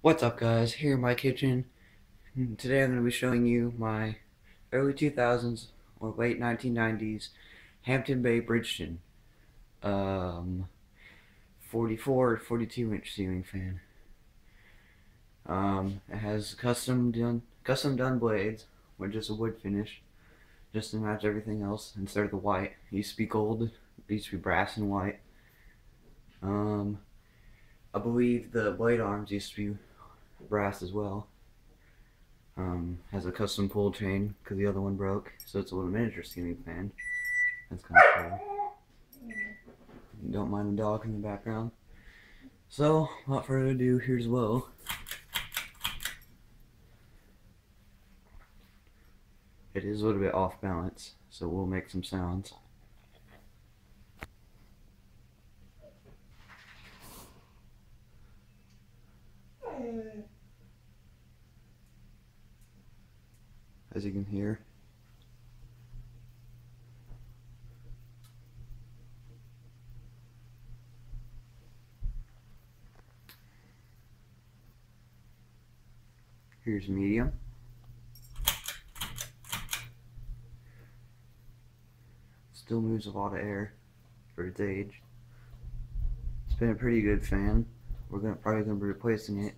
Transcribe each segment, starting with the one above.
What's up, guys? Here in my kitchen. Today I'm going to be showing you my early 2000s or late 1990s Hampton Bay Bridgeton 44 or 42 inch ceiling fan. It has custom done blades with just a wood finish just to match everything else instead of the white. It used to be gold, it used to be brass and white. I believe the blade arms used to be brass as well. Has a custom pull chain because the other one broke, so it's a little miniature ceiling fan. That's kind of cool. Don't mind the dog in the background. So, without further ado, here's Will. It is a little bit off balance, so we'll make some sounds. As you can hear. Here's medium. Still moves a lot of air for its age. It's been a pretty good fan. We're probably gonna be replacing it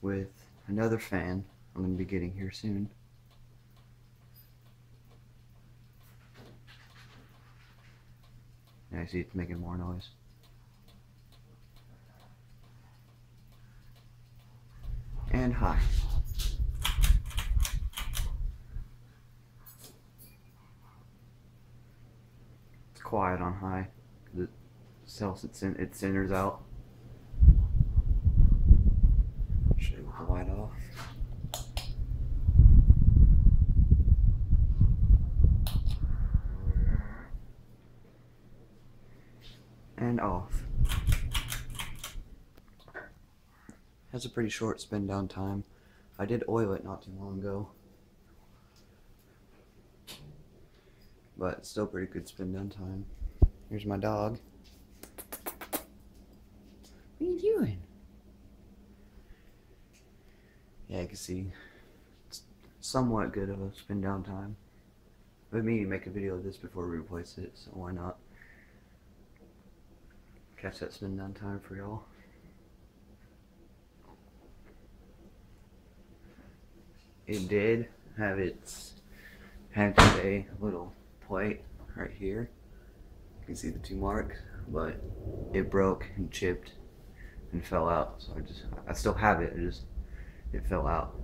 with another fan I'm gonna be getting here soon. Yeah, I see it's making more noise. And high. It's quiet on high because it sells its centers out. Show you with the light off. And off. Has a pretty short spin down time. I did oil it not too long ago, but still pretty good spin down time. Here's my dog. What are you doing? Yeah, you can see it's somewhat good of a spin down time. But me make a video of this before we replace it, so why not catch that spin down time for y'all. It did have its Hampton Bay little plate right here. You can see the two marks, but it broke and chipped and fell out. So I still have it. It fell out.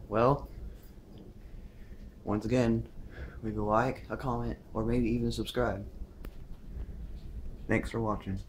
Well, once again, leave a like, a comment, or maybe even subscribe. Thanks for watching.